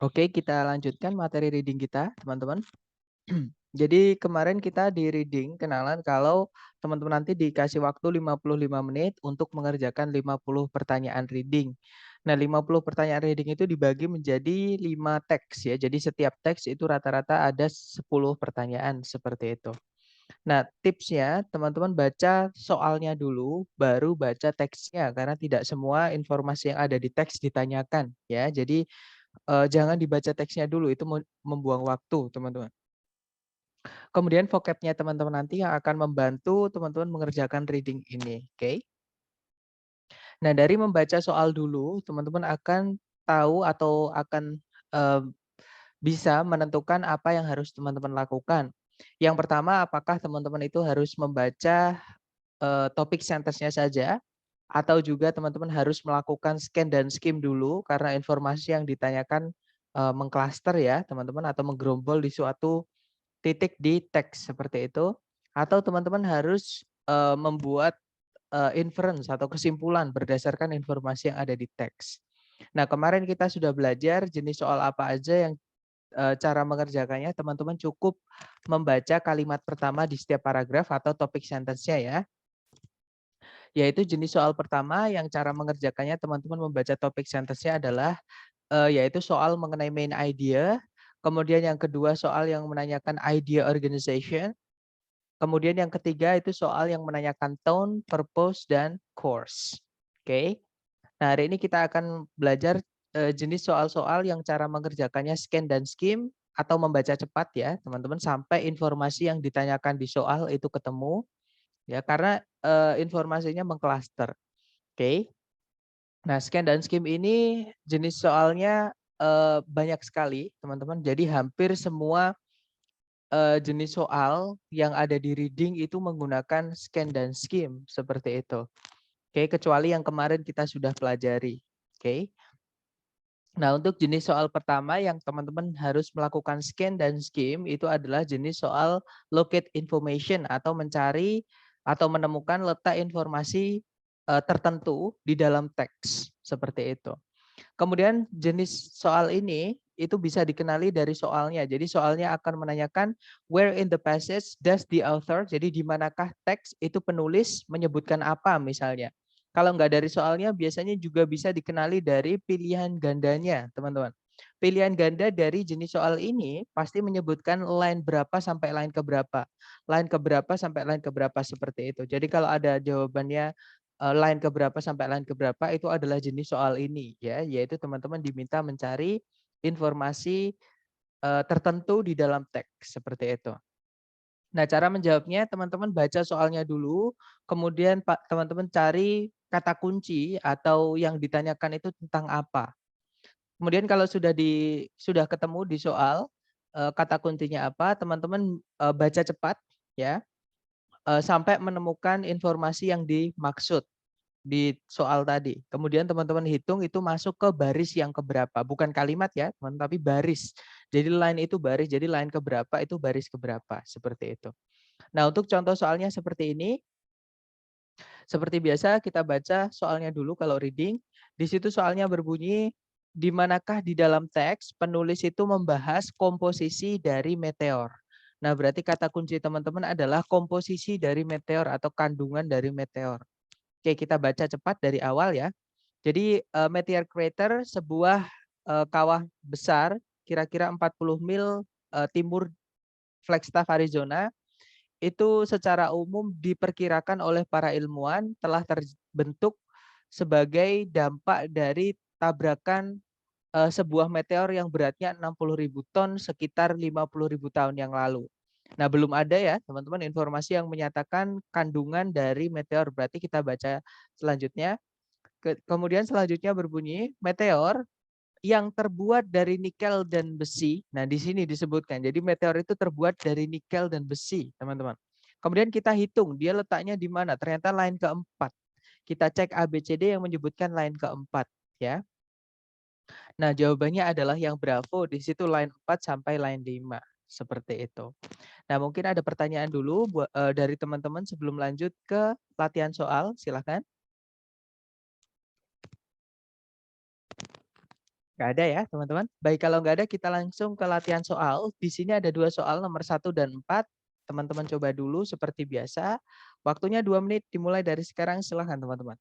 Oke, kita lanjutkan materi reading kita, teman-teman. Jadi kemarin kita di reading kenalan kalau teman-teman nanti dikasih waktu 55 menit untuk mengerjakan 50 pertanyaan reading. Nah, 50 pertanyaan reading itu dibagi menjadi 5 teks ya. Jadi setiap teks itu rata-rata ada 10 pertanyaan seperti itu. Nah, tipsnya teman-teman baca soalnya dulu, baru baca teksnya karena tidak semua informasi yang ada di teks ditanyakan ya. Jadi jangan dibaca teksnya dulu, itu membuang waktu, teman-teman. Kemudian vocabnya teman-teman nanti yang akan membantu teman-teman mengerjakan reading ini, oke? Nah, dari membaca soal dulu, teman-teman akan tahu atau akan, eee, bisa menentukan apa yang harus teman-teman lakukan. Yang pertama, apakah teman-teman itu harus membaca, topik sentence-nya saja, atau juga teman-teman harus melakukan scan dan skim dulu karena informasi yang ditanyakan, mengklaster ya, teman-teman, atau menggerombol di suatu titik di teks seperti itu, atau teman-teman harus, membuat, inference atau kesimpulan berdasarkan informasi yang ada di teks. Nah, kemarin kita sudah belajar jenis soal apa aja yang, cara mengerjakannya teman-teman cukup membaca kalimat pertama di setiap paragraf atau topik sentence-nya ya. Yaitu jenis soal pertama yang cara mengerjakannya teman-teman membaca topik sentence-nya adalah, yaitu soal mengenai main idea, kemudian yang kedua soal yang menanyakan idea organization, kemudian yang ketiga itu soal yang menanyakan tone, purpose, dan course. Oke. Nah, hari ini kita akan belajar, jenis soal-soal yang cara mengerjakannya scan dan skim atau membaca cepat ya, teman-teman, sampai informasi yang ditanyakan di soal itu ketemu, ya, karena, informasinya mengklaster. Oke. Nah, scan dan skim ini jenis soalnya, banyak sekali, teman-teman. Jadi hampir semua jenis soal yang ada di reading itu menggunakan scan dan skim, seperti itu. Oke, kecuali yang kemarin kita sudah pelajari. Oke. Nah, untuk jenis soal pertama yang teman-teman harus melakukan scan dan skim itu adalah jenis soal locate information atau mencari atau menemukan letak informasi, tertentu di dalam teks, seperti itu. Kemudian jenis soal ini itu bisa dikenali dari soalnya. Jadi soalnya akan menanyakan where in the passage does the author, jadi di manakah teks itu penulis menyebutkan apa misalnya. Kalau nggak dari soalnya biasanya juga bisa dikenali dari pilihan gandanya, teman-teman. Pilihan ganda dari jenis soal ini pasti menyebutkan line berapa sampai line keberapa. Line keberapa sampai line keberapa seperti itu. Jadi kalau ada jawabannya line keberapa sampai line keberapa itu adalah jenis soal ini ya, yaitu teman-teman diminta mencari informasi, tertentu di dalam teks, seperti itu. Nah, cara menjawabnya teman-teman baca soalnya dulu, kemudian teman-teman cari kata kunci atau yang ditanyakan itu tentang apa. Kemudian kalau sudah ketemu di soal, kata kuncinya apa, teman-teman, baca cepat ya, sampai menemukan informasi yang dimaksud di soal tadi. Kemudian teman-teman hitung itu masuk ke baris yang keberapa, bukan kalimat ya, teman, tapi baris. Jadi line itu baris, jadi line keberapa itu baris keberapa, seperti itu. Nah, untuk contoh soalnya seperti ini, seperti biasa kita baca soalnya dulu kalau reading. Di situ soalnya berbunyi, di manakah di dalam teks penulis itu membahas komposisi dari meteor. Nah, berarti kata kunci teman-teman adalah komposisi dari meteor atau kandungan dari meteor. Oke, kita baca cepat dari awal ya. Jadi, meteor crater sebuah, kawah besar kira-kira 40 mil, timur Flagstaff, Arizona, itu secara umum diperkirakan oleh para ilmuwan telah terbentuk sebagai dampak dari tabrakan, sebuah meteor yang beratnya 60.000 ton sekitar 50.000 tahun yang lalu. Nah, belum ada ya teman-teman informasi yang menyatakan kandungan dari meteor, berarti kita baca selanjutnya. Kemudian selanjutnya berbunyi, meteor yang terbuat dari nikel dan besi. Nah, di sini disebutkan. Jadi meteor itu terbuat dari nikel dan besi, teman-teman. Kemudian kita hitung dia letaknya di mana. Ternyata line keempat. Kita cek ABCD yang menyebutkan line keempat, ya. Nah, jawabannya adalah yang Bravo. Di situ line 4 sampai line 5. Seperti itu. Nah, mungkin ada pertanyaan dulu dari teman-teman sebelum lanjut ke latihan soal. Silakan. Nggak ada ya, teman-teman? Baik, kalau nggak ada kita langsung ke latihan soal. Di sini ada 2 soal nomor 1 dan 4. Teman-teman coba dulu seperti biasa. Waktunya 2 menit dimulai dari sekarang, silahkan teman-teman.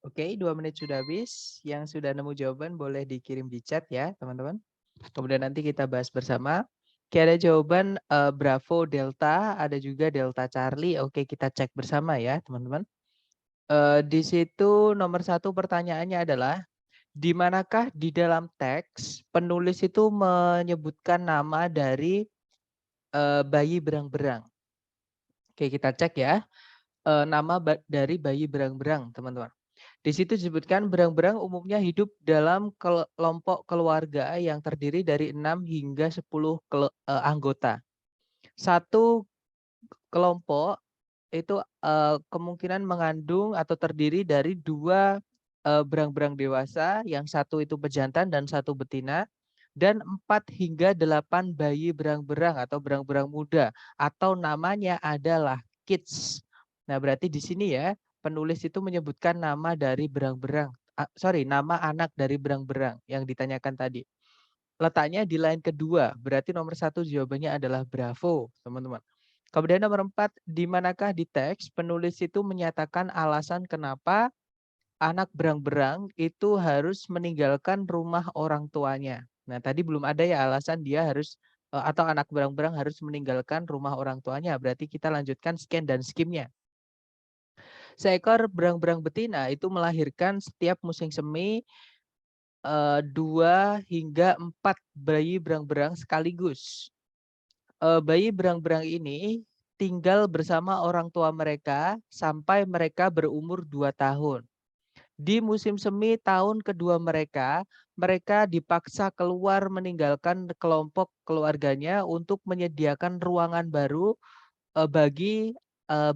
Oke, 2 menit sudah habis. Yang sudah nemu jawaban boleh dikirim di chat ya, teman-teman. Kemudian nanti kita bahas bersama. Oke, ada jawaban Bravo Delta, ada juga Delta Charlie. Oke, kita cek bersama ya, teman-teman. Di situ nomor 1 pertanyaannya adalah, di manakah di dalam teks penulis itu menyebutkan nama dari bayi berang-berang? Oke, kita cek ya. Nama dari bayi berang-berang, teman-teman. Di situ disebutkan berang-berang umumnya hidup dalam kelompok keluarga yang terdiri dari 6 hingga 10 anggota. Satu kelompok itu kemungkinan mengandung atau terdiri dari 2 berang-berang dewasa, yang satu itu pejantan dan satu betina, dan 4 hingga 8 bayi berang-berang atau berang-berang muda, atau namanya adalah kids. Nah, berarti di sini ya, penulis itu menyebutkan nama dari berang-berang, nama anak dari berang-berang yang ditanyakan tadi. Letaknya di line kedua, berarti nomor 1 jawabannya adalah Bravo, teman-teman. Kemudian nomor 4, di manakah di teks penulis itu menyatakan alasan kenapa anak berang-berang itu harus meninggalkan rumah orang tuanya. Nah, tadi belum ada ya alasan dia harus atau anak berang-berang harus meninggalkan rumah orang tuanya. Berarti kita lanjutkan scan dan skimnya. Seekor berang-berang betina itu melahirkan setiap musim semi 2 hingga 4 bayi berang-berang sekaligus. Bayi berang-berang ini tinggal bersama orang tua mereka sampai mereka berumur 2 tahun. Di musim semi tahun kedua mereka, mereka dipaksa keluar meninggalkan kelompok keluarganya untuk menyediakan ruangan baru bagi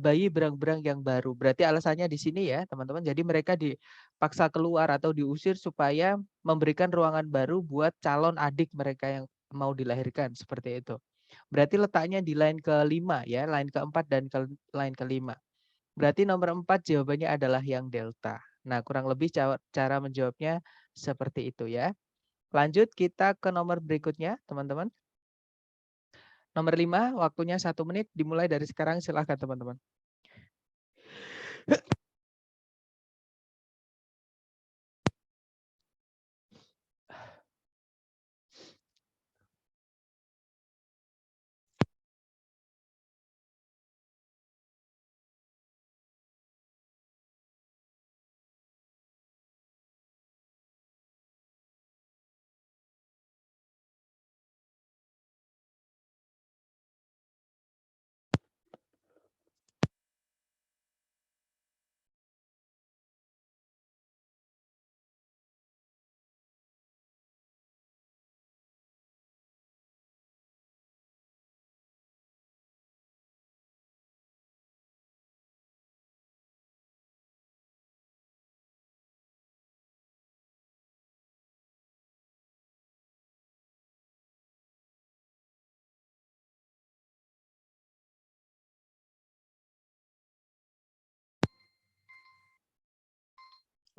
bayi berang-berang yang baru. Berarti alasannya di sini ya, teman-teman. Jadi mereka dipaksa keluar atau diusir supaya memberikan ruangan baru buat calon adik mereka yang mau dilahirkan, seperti itu. Berarti letaknya di line ke-5 ya, line ke-4 dan line ke-5. Berarti nomor 4 jawabannya adalah yang delta. Nah, kurang lebih cara menjawabnya seperti itu ya. Lanjut kita ke nomor berikutnya, teman-teman. Nomor 5, waktunya 1 menit dimulai dari sekarang, silahkan teman-teman.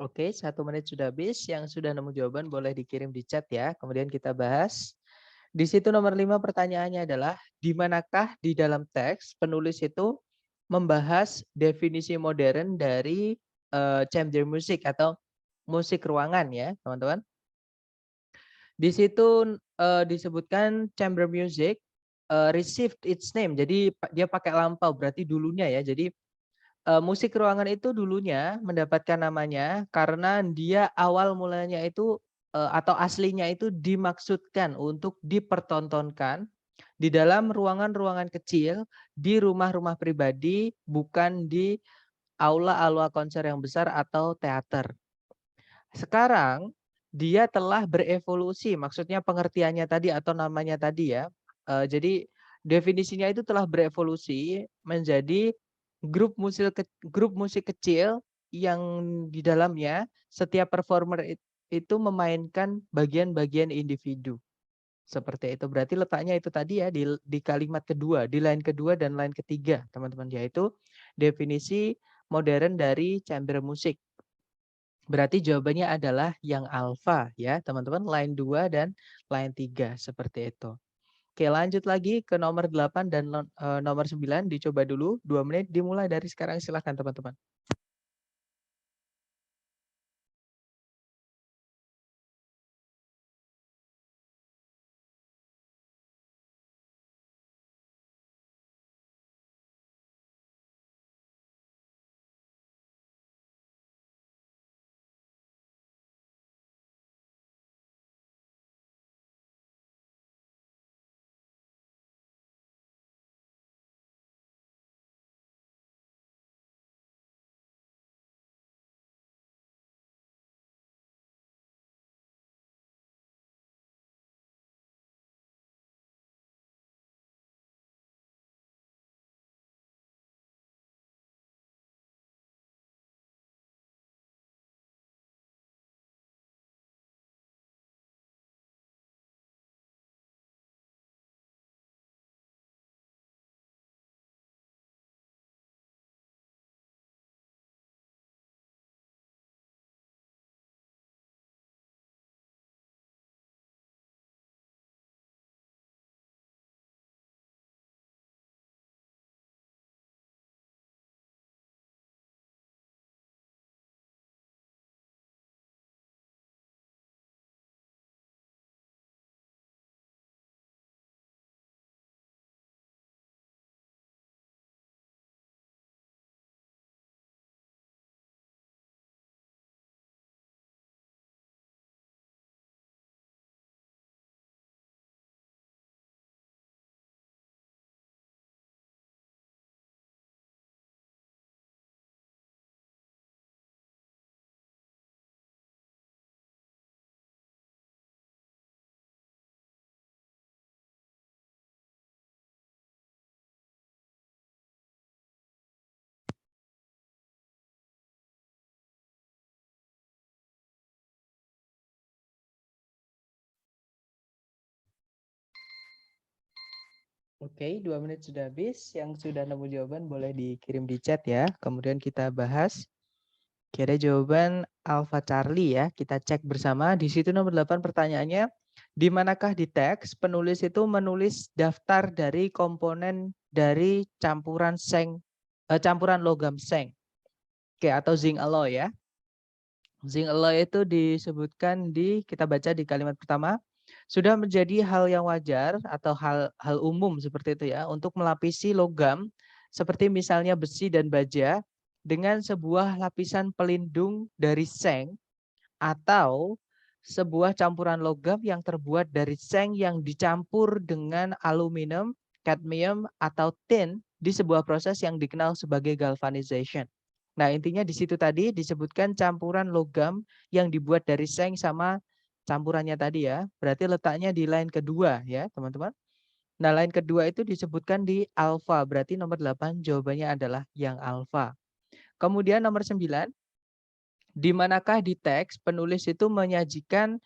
Oke, 1 menit sudah habis. Yang sudah nemu jawaban boleh dikirim di chat ya. Kemudian kita bahas. Di situ nomor 5 pertanyaannya adalah, di manakah di dalam teks penulis itu membahas definisi modern dari chamber music atau musik ruangan ya, teman-teman. Di situ disebutkan chamber music received its name. Jadi dia pakai lampau, berarti dulunya ya. Jadi musik ruangan itu dulunya mendapatkan namanya karena dia awal mulanya itu atau aslinya itu dimaksudkan untuk dipertontonkan di dalam ruangan-ruangan kecil di rumah-rumah pribadi, bukan di aula-aula konser yang besar atau teater. Sekarang dia telah berevolusi, maksudnya pengertiannya tadi atau namanya tadi ya. Jadi definisinya itu telah berevolusi menjadi grup musik kecil yang di dalamnya setiap performer itu memainkan bagian-bagian individu. Seperti itu. Berarti letaknya itu tadi ya di kalimat kedua, di line kedua dan line ketiga, teman-teman, yaitu definisi modern dari chamber musik. Berarti jawabannya adalah yang alfa ya, teman-teman, line 2 dan line 3 seperti itu. Oke, lanjut lagi ke nomor 8 dan nomor 9 dicoba dulu 2 menit dimulai dari sekarang, silakan teman-teman. Oke, 2 menit sudah habis. Yang sudah nemu jawaban boleh dikirim di chat ya. Kemudian kita bahas. Kira jawaban Alpha Charlie ya. Kita cek bersama. Di situ nomor 8 pertanyaannya. Di manakah di teks penulis itu menulis daftar dari komponen dari campuran logam seng. Oke, atau zinc alloy ya. Zinc alloy itu disebutkan kita baca di kalimat pertama. Sudah menjadi hal yang wajar atau hal umum seperti itu ya untuk melapisi logam seperti misalnya besi dan baja dengan sebuah lapisan pelindung dari seng atau sebuah campuran logam yang terbuat dari seng yang dicampur dengan aluminium, kadmium atau tin di sebuah proses yang dikenal sebagai galvanization. Nah, intinya di situ tadi disebutkan campuran logam yang dibuat dari seng sama campurannya tadi ya. Berarti letaknya di line kedua ya, teman-teman. Nah, line kedua itu disebutkan di alfa. Berarti nomor 8 jawabannya adalah yang alfa. Kemudian nomor 9, di manakah di teks penulis itu menyajikan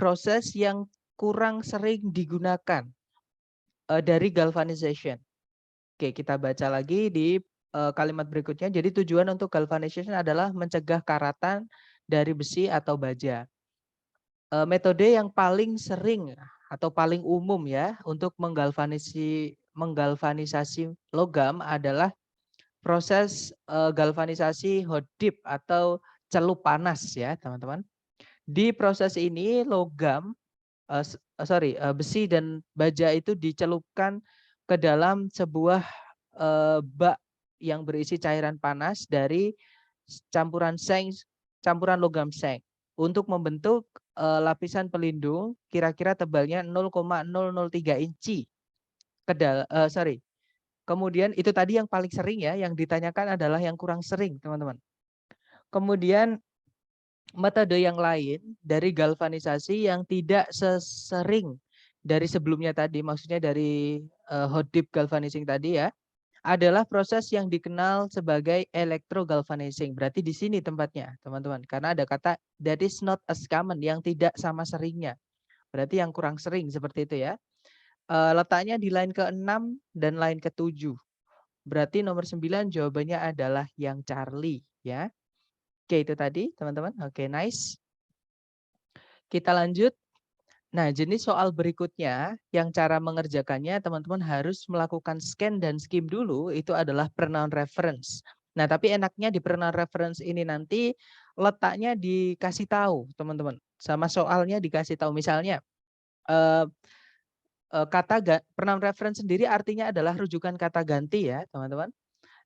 proses yang kurang sering digunakan dari galvanization. Oke, kita baca lagi di kalimat berikutnya. Jadi tujuan untuk galvanization adalah mencegah karatan dari besi atau baja. Metode yang paling sering atau paling umum ya untuk menggalvanisasi logam adalah proses galvanisasi hot dip atau celup panas ya teman-teman. Di proses ini logam besi dan baja itu dicelupkan ke dalam sebuah bak yang berisi cairan panas dari campuran logam seng untuk membentuk lapisan pelindung kira-kira tebalnya 0,003 inci. Kemudian itu tadi yang paling sering ya, yang ditanyakan adalah yang kurang sering, teman-teman. Kemudian metode yang lain dari galvanisasi yang tidak sesering dari sebelumnya tadi, maksudnya dari hot dip galvanizing tadi ya, adalah proses yang dikenal sebagai electrogalvanizing. Berarti di sini tempatnya, teman-teman. Karena ada kata that is not as common, yang tidak sama seringnya. Berarti yang kurang sering seperti itu ya. Letaknya di line ke-6 dan line ke-7. Berarti nomor 9 jawabannya adalah yang Charlie ya. Oke, itu tadi teman-teman. Oke, nice. Kita lanjut. Nah, jenis soal berikutnya yang cara mengerjakannya teman-teman harus melakukan scan dan skim dulu, itu adalah pronoun reference. Nah, tapi enaknya di pronoun reference ini nanti letaknya dikasih tahu, teman-teman. Sama soalnya dikasih tahu. Misalnya pronoun reference sendiri artinya adalah rujukan kata ganti ya, teman-teman.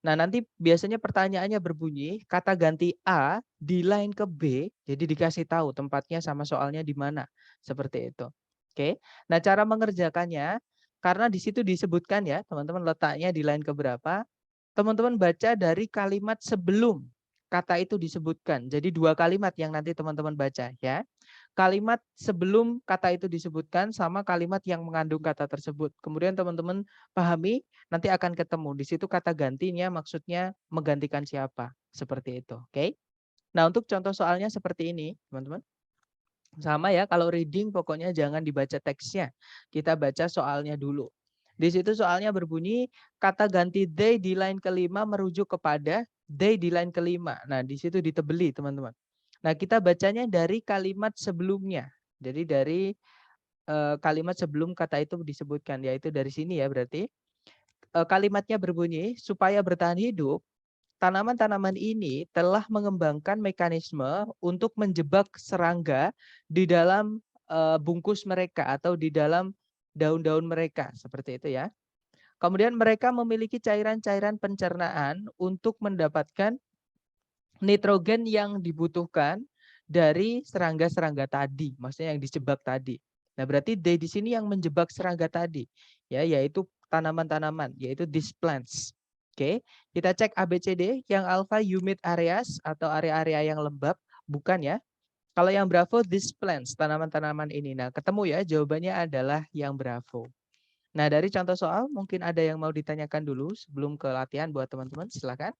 Nah, nanti biasanya pertanyaannya berbunyi kata ganti A di line ke B, jadi dikasih tahu tempatnya sama soalnya di mana. Seperti itu. Oke. Nah, cara mengerjakannya karena di situ disebutkan ya, teman-teman letaknya di line ke berapa. Teman-teman baca dari kalimat sebelum kata itu disebutkan. Jadi 2 kalimat yang nanti teman-teman baca ya. Kalimat sebelum kata itu disebutkan sama kalimat yang mengandung kata tersebut. Kemudian teman-teman pahami, nanti akan ketemu. Di situ kata gantinya maksudnya menggantikan siapa. Seperti itu. Oke. Nah, untuk contoh soalnya seperti ini, teman-teman. Sama ya, kalau reading pokoknya jangan dibaca teksnya. Kita baca soalnya dulu. Di situ soalnya berbunyi, kata ganti they di line kelima merujuk kepada they di line kelima. Nah, di situ ditebeli, teman-teman. Nah, kita bacanya dari kalimat sebelumnya. Jadi dari kalimat sebelum kata itu disebutkan, yaitu dari sini ya berarti. Kalimatnya berbunyi, supaya bertahan hidup, tanaman-tanaman ini telah mengembangkan mekanisme untuk menjebak serangga di dalam bungkus mereka atau di dalam daun-daun mereka, seperti itu ya. Kemudian mereka memiliki cairan-cairan pencernaan untuk mendapatkan nitrogen yang dibutuhkan dari serangga-serangga tadi, maksudnya yang dijebak tadi. Nah, berarti they di sini yang menjebak serangga tadi, ya, yaitu tanaman-tanaman, yaitu these plants. Oke, kita cek ABCD. Yang alpha humid areas atau area-area yang lembab, bukan ya. Kalau yang bravo these plants, tanaman-tanaman ini. Nah, ketemu ya, jawabannya adalah yang bravo. Nah, dari contoh soal mungkin ada yang mau ditanyakan dulu sebelum ke latihan buat teman-teman, silakan.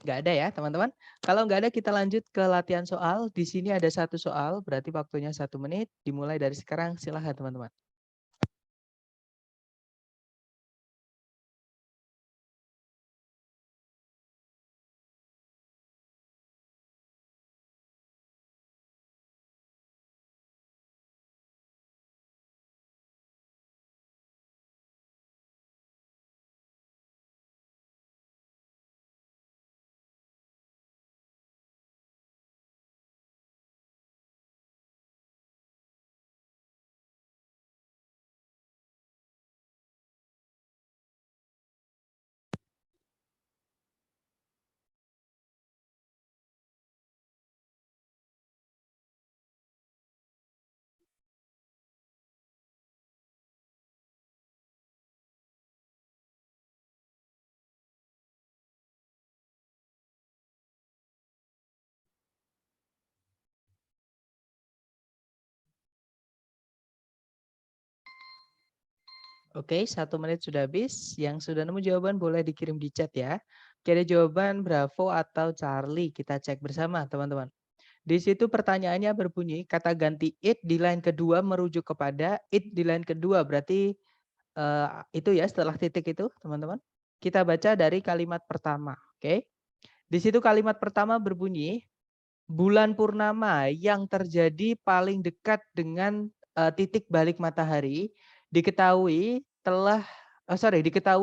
Nggak ada ya, teman-teman. Kalau nggak ada, kita lanjut ke latihan soal. Di sini ada satu soal, berarti waktunya 1 menit. Dimulai dari sekarang, silahkan teman-teman. Oke, 1 menit sudah habis. Yang sudah nemu jawaban boleh dikirim di chat ya. Oke, jawaban Bravo atau Charlie. Kita cek bersama, teman-teman. Di situ pertanyaannya berbunyi, kata ganti it di line kedua merujuk kepada it di line kedua. Berarti Itu ya setelah titik itu teman-teman. Kita baca dari kalimat pertama, oke. Di situ kalimat pertama berbunyi, bulan purnama yang terjadi paling dekat dengan titik balik matahari diketahui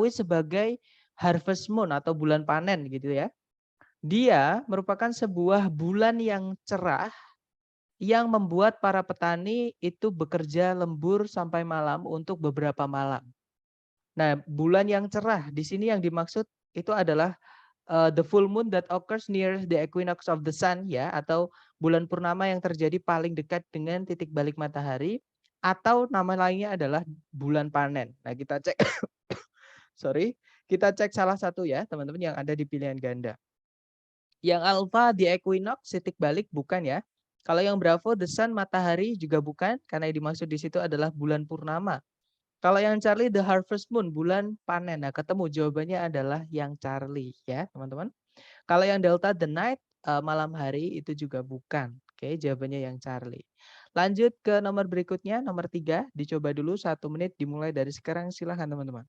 sebagai harvest moon atau bulan panen gitu ya. Dia merupakan sebuah bulan yang cerah yang membuat para petani itu bekerja lembur sampai malam untuk beberapa malam. Nah, bulan yang cerah di sini yang dimaksud itu adalah the full moon that occurs near the equinox of the sun ya, atau bulan purnama yang terjadi paling dekat dengan titik balik matahari, atau nama lainnya adalah bulan panen. Nah, kita cek kita cek salah satu ya, teman-teman yang ada di pilihan ganda. Yang alpha di equinox titik balik bukan ya. Kalau yang bravo the sun matahari juga bukan, karena yang dimaksud di situ adalah bulan purnama. Kalau yang Charlie the harvest moon bulan panen. Nah, ketemu jawabannya adalah yang Charlie ya, teman-teman. Kalau yang delta the night malam hari itu juga bukan. Oke, jawabannya yang Charlie. Lanjut ke nomor berikutnya, nomor 3. Dicoba dulu 1 menit dimulai dari sekarang. Silahkan teman-teman.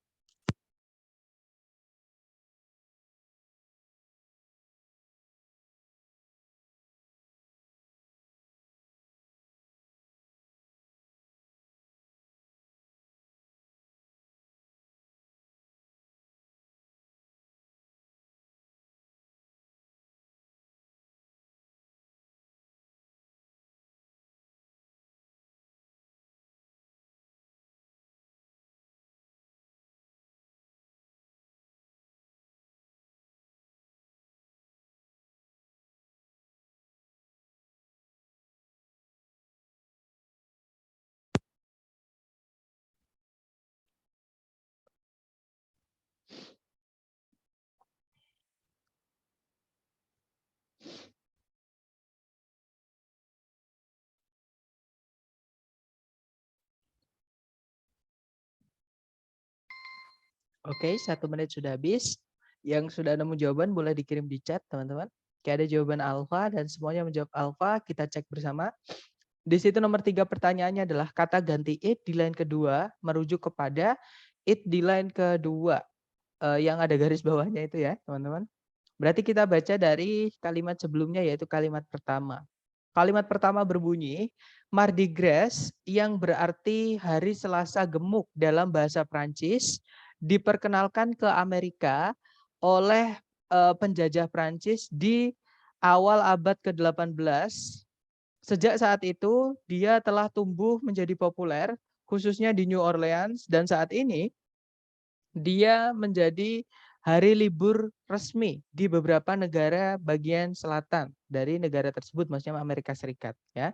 Oke, 1 menit sudah habis. Yang sudah nemu jawaban boleh dikirim di chat, teman-teman. Oke, ada jawaban alfa dan semuanya menjawab alfa. Kita cek bersama. Di situ nomor 3 pertanyaannya adalah kata ganti it di line kedua merujuk kepada it di line kedua. Yang ada garis bawahnya itu ya, teman-teman. Berarti kita baca dari kalimat sebelumnya yaitu kalimat pertama. Kalimat pertama berbunyi, Mardi Gras yang berarti hari Selasa gemuk dalam bahasa Prancis diperkenalkan ke Amerika oleh penjajah Prancis di awal abad ke-18. Sejak saat itu dia telah tumbuh menjadi populer khususnya di New Orleans dan saat ini dia menjadi hari libur resmi di beberapa negara bagian selatan dari negara tersebut, maksudnya Amerika Serikat ya.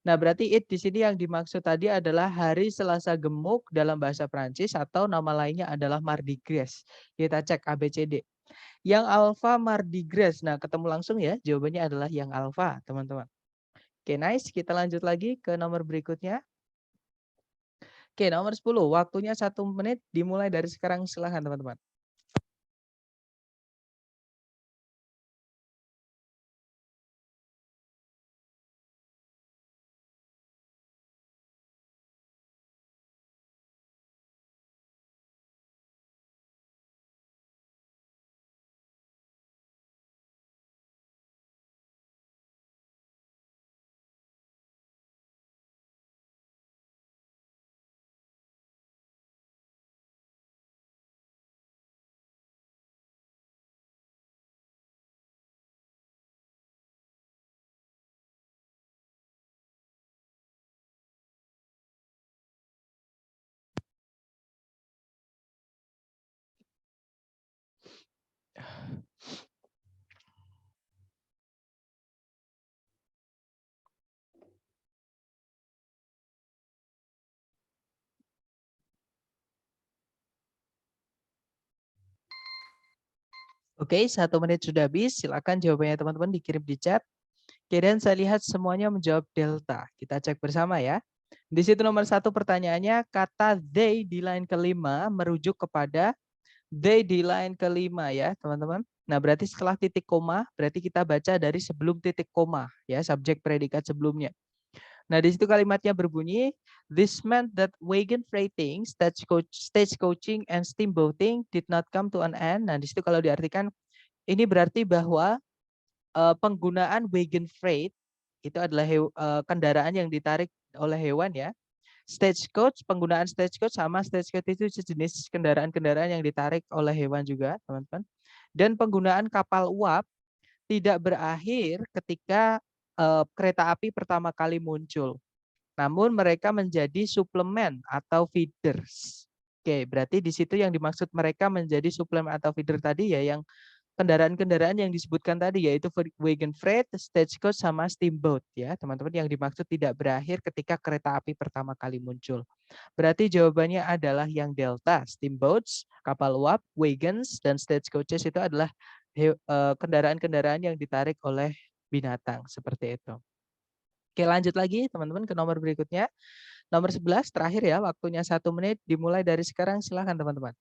Nah, berarti it di sini yang dimaksud tadi adalah hari Selasa gemuk dalam bahasa Prancis atau nama lainnya adalah Mardi Gras. Kita cek ABCD. Yang alfa Mardi Gras. Nah, ketemu langsung ya, jawabannya adalah yang alfa, teman-teman. Oke, nice. Kita lanjut lagi ke nomor berikutnya. Oke, nomor 10. Waktunya 1 menit dimulai dari sekarang. Silahkan, teman-teman. Oke, 1 menit sudah habis. Silakan jawabannya teman-teman dikirim di chat. Oke, dan saya lihat semuanya menjawab delta. Kita cek bersama ya. Di situ nomor 1 pertanyaannya, kata they di line kelima merujuk kepada they di line kelima ya, teman-teman. Nah, berarti setelah titik koma, berarti kita baca dari sebelum titik koma ya, subjek predikat sebelumnya. Nah, di situ kalimatnya berbunyi, this meant that wagon freighting, stage coaching, and steamboating did not come to an end. Nah, di situ kalau diartikan, ini berarti bahwa penggunaan wagon freight itu adalah kendaraan yang ditarik oleh hewan ya. Stagecoach, penggunaan stagecoach sama stagecoach itu sejenis kendaraan-kendaraan yang ditarik oleh hewan juga, teman-teman. Dan penggunaan kapal uap tidak berakhir ketika kereta api pertama kali muncul. Namun mereka menjadi suplemen atau feeders. Oke, berarti di situ yang dimaksud mereka menjadi suplemen atau feeder tadi ya yang kendaraan-kendaraan yang disebutkan tadi yaitu wagon freight, stagecoach sama steamboat ya, teman-teman, yang dimaksud tidak berakhir ketika kereta api pertama kali muncul. Berarti jawabannya adalah yang delta, steamboats, kapal uap, wagons dan stagecoaches itu adalah kendaraan-kendaraan yang ditarik oleh binatang seperti itu. Oke, lanjut lagi teman-teman ke nomor berikutnya. Nomor 11 terakhir ya, waktunya 1 menit dimulai dari sekarang, silakan teman-teman.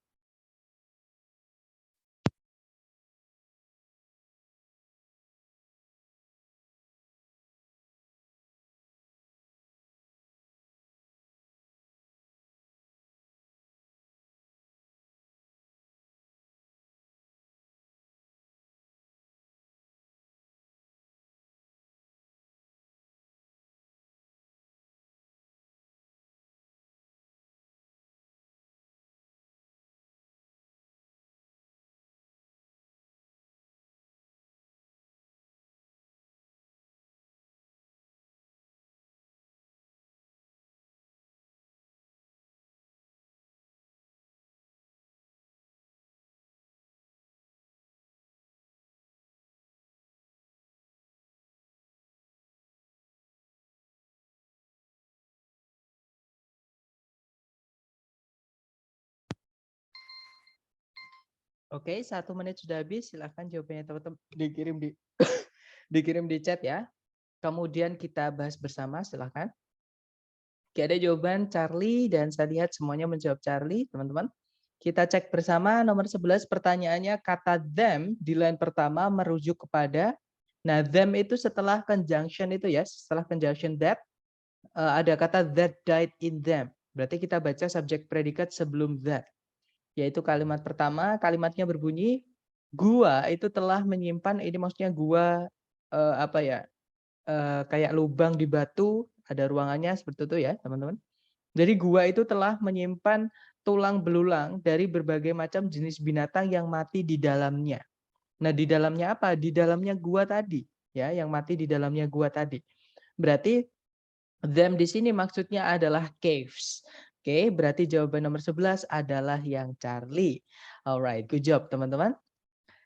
Oke, 1 menit sudah habis. Silahkan jawabannya teman-teman dikirim di dikirim di chat ya. Kemudian kita bahas bersama, silahkan. Oke, ada jawaban Charlie dan saya lihat semuanya menjawab Charlie, teman-teman. Kita cek bersama nomor 11 pertanyaannya, kata them di line pertama merujuk kepada, nah them itu setelah conjunction itu ya, setelah conjunction that, ada kata that died in them. Berarti kita baca subjek predikat sebelum that. Yaitu kalimat pertama, kalimatnya berbunyi, gua itu telah menyimpan, ini maksudnya gua apa ya, kayak lubang di batu, ada ruangannya seperti itu ya teman-teman. Jadi gua itu telah menyimpan tulang belulang dari berbagai macam jenis binatang yang mati di dalamnya. Nah, di dalamnya apa? Di dalamnya gua tadi, ya, yang mati di dalamnya gua tadi. Berarti them di sini maksudnya adalah caves. Oke, berarti jawaban nomor 11 adalah yang Charlie. Alright, good job teman-teman.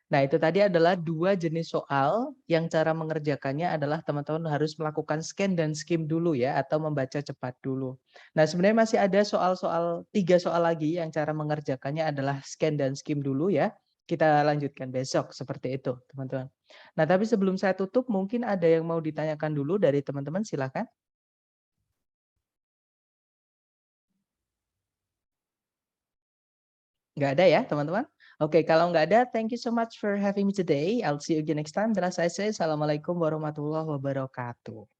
Nah, itu tadi adalah 2 jenis soal yang cara mengerjakannya adalah teman-teman harus melakukan scan dan skim dulu ya, atau membaca cepat dulu. Nah, sebenarnya masih ada soal-soal 3 soal lagi yang cara mengerjakannya adalah scan dan skim dulu ya. Kita lanjutkan besok seperti itu, teman-teman. Nah, tapi sebelum saya tutup, mungkin ada yang mau ditanyakan dulu dari teman-teman, silakan. Nggak ada ya, teman-teman? Oke, kalau nggak ada, thank you so much for having me today. I'll see you again next time. Dan saya say, Assalamualaikum warahmatullahi wabarakatuh.